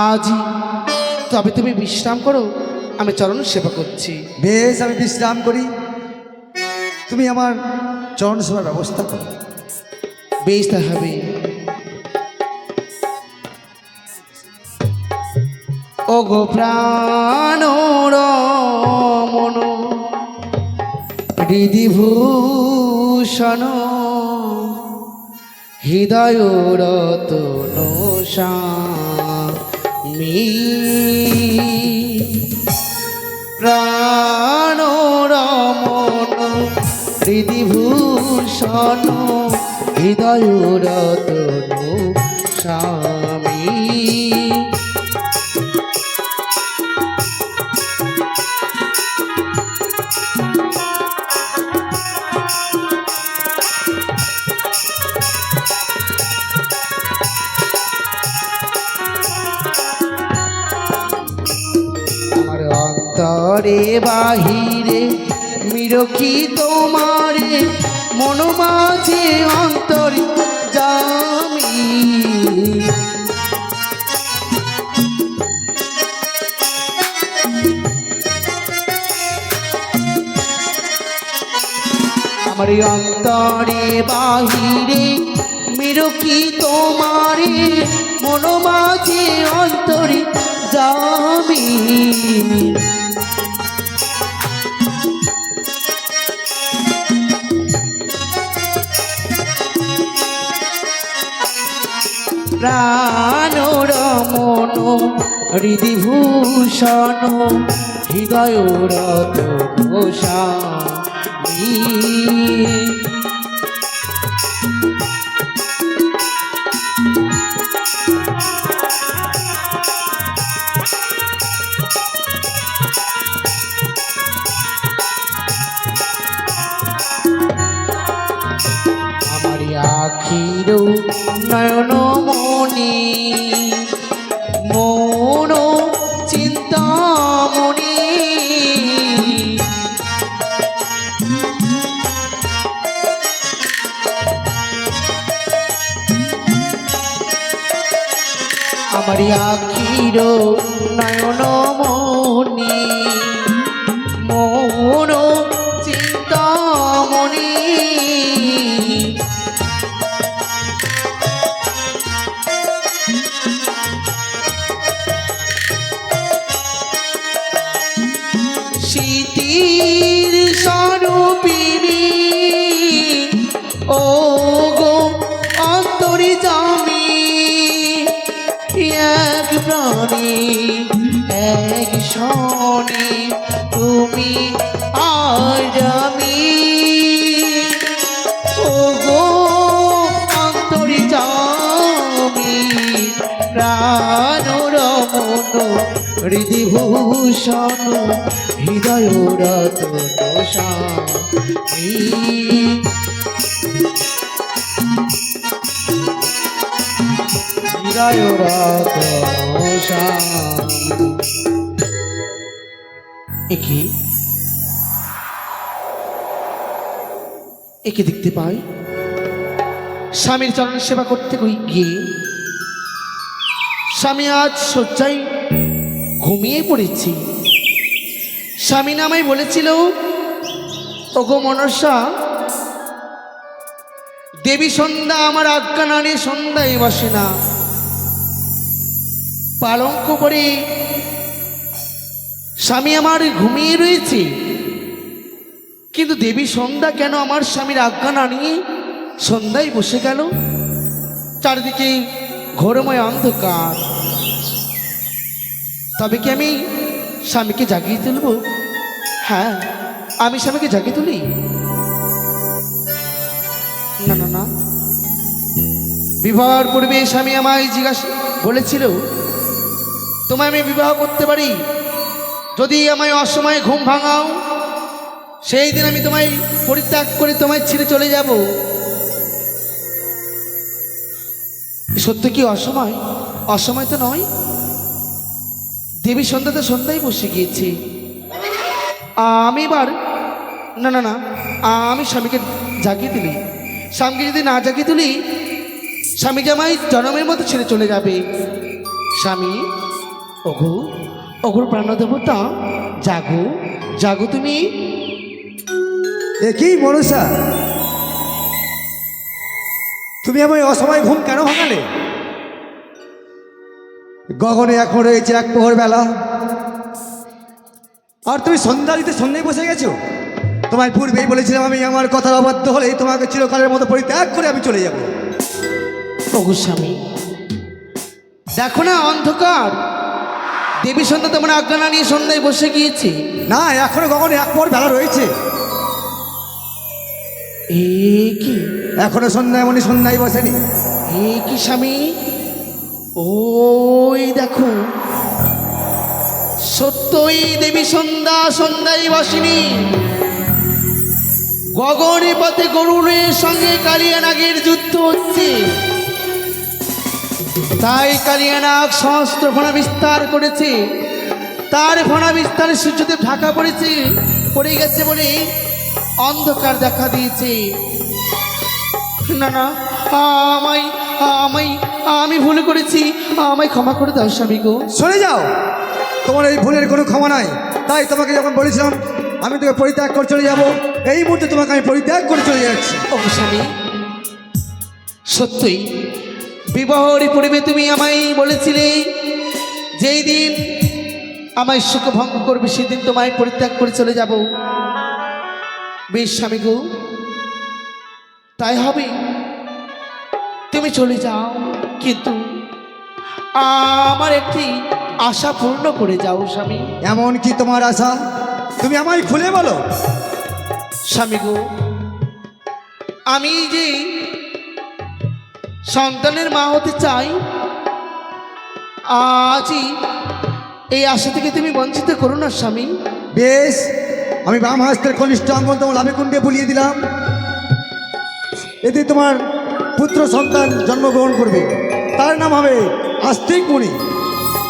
আজই। তবে তুমি বিশ্রাম করো, আমি চরণ সেবা করছি। বেশ, আমি বিশ্রাম করি, তুমি আমার চরণ সেবার ব্যবস্থা করো। বেশ, তা হবে। ও গো প্রাণ রমণ হৃদিভূষণ হৃদয় রতন স্বামী প্রাণ রমণ হৃদিভূষণ হৃদয় রতন স্বামী অন্তরে বাহিরে মিরকি তোমারে মন মাঝে অন্তরে জামি আমার অন্তরে বাহিরে মিরকি তোমারে মন মাঝে অন্তরে জামি প্রাণ রমণ হৃদিভূষণ হৃদয় রতন স্বামী আমার আখির নয়ন মনি মন চিন্তামণি আমার আখির নয়ন মনি মন চিন্তামণি শীতির স্বরূপিণী ও গো অন্তর্যামী এক প্রাণী এক শনি তুমি আর আমি ও গো অন্তর্যামী প্রাণ রমণ হৃদিভূষণ হৃদয় রতন স্বামী হৃদয় রতন স্বামী। একে একে দেখতে পাই স্বামীর চরণ সেবা করতে গিয়ে স্বামী আজ শয্যায় ঘুমিয়ে পড়েছি। স্বামী নামাই বলেছিল, ওগো মনসা, দেবী সন্ধ্যা আমার আজ্ঞা না নিয়ে সন্ধ্যায় বসে না, পালঙ্ক পরে স্বামী আমার ঘুমিয়ে রয়েছে, কিন্তু দেবী সন্ধ্যা কেন আমার স্বামীর আজ্ঞা না নিয়ে সন্ধ্যায় বসে গেল? চারিদিকে ঘোরময় অন্ধকার, তবে কি আমি স্বামীকে জাগিয়ে তুলব? হ্যাঁ, আমি স্বামীকে জাগিয়ে তুলি। না না না, বিবাহের পূর্বে স্বামী আমায় জিজ্ঞাসা বলেছিল, তোমায় আমি বিবাহ করতে পারি যদি আমায় অসময়ে ঘুম ভাঙাও, সেই দিন আমি তোমায় পরিত্যাগ করে তোমায় ছেড়ে চলে যাব। সত্য কি অসময়? অসময় তো নয়, দেবী সন্ধ্যা তো সন্ধ্যায় বসে গিয়েছে। আমি এবার না না না, আমি স্বামীকে জাগিয়ে দিলি, স্বামীকে যদি না জাগিয়ে তুলি, স্বামী জামাই জনমের মতো ছেড়ে চলে যাবে। স্বামী ওগো ওগোর প্রাণদেবতা, জাগো জাগো তুমি। এ কি মনসা, তুমি আমার এই অসময় ঘুম কেন ভাঙালে? গগনে এখন রয়েছে এক প্রহর বেলা, আর তুমি সন্ধ্যা দিতে সন্ধ্যায় বসে গেছো। তোমায় পূর্বেই বলেছিলাম আমি আমার কথার অবাধ্য হলেই তোমাকে চিরকালের মতো পরিত্যাগ করে আমি চলে যাব। ওগো স্বামী, দেখো না অন্ধকার, দেবী সন্ধ্যা তোমার আজ্ঞা না নিয়ে সন্ধ্যায় বসে গিয়েছে। না, এখনো গগনে এক প্রহর বেলা রয়েছে। এ কি, এখনো সন্ধ্যা এমনই সন্ধ্যায় বসেনি। এ কি স্বামী, ওই দেখো, সত্যই দেবী সন্ধ্যা সন্ধ্যায় বসেনি। গগনে পথে গরুরের সঙ্গে কালিয়ানাগের যুদ্ধ হচ্ছে, তাই কালিয়ানাগ সহস্র ফণা বিস্তার করেছে। তার ফণা বিস্তারে সূর্যদেব ঢাকা পড়ে গেছে বলে অন্ধকার দেখা দিয়েছে। না না, আমায় আমায় আমি ভুল করেছি, আমায় ক্ষমা করে দাও স্বামী গো। সরে যাও, তোমার এই ভুলের কোনো ক্ষমা নাই। তাই তোমাকে যখন বলেছিলাম আমি তোকে পরিত্যাগ করে চলে যাব, এই মুহূর্তে তোমাকে আমি পরিত্যাগ করে চলে যাচ্ছি। ও স্বামী, সত্যই বিবাহের পূর্বে তুমি আমায় বলেছিলে যেই দিন আমায় সুখ ভঙ্গ করবে সেদিন তোমায় পরিত্যাগ করে চলে যাব। বেশ স্বামী গো, তাই হবে, তুমি চলে যাও, কিন্তু আমার একটি আশা পূর্ণ করে যাও স্বামী। এমন কি তোমার আশা, তুমি আমায় খুলে বলো। স্বামী গো, আমি যে সন্তানের মা হতে চাই, আজই এই আশা থেকে তুমি বঞ্চিত করো না স্বামী। বেশ, আমি বাম হস্তের কনিষ্ঠ আঙ্গুল তোমার লাভিকুণ্ডে বুলিয়ে দিলাম, এতে তোমার পুত্র সন্তান জন্মগ্রহণ করবে, তার নাম হবে আস্তিক মুনি।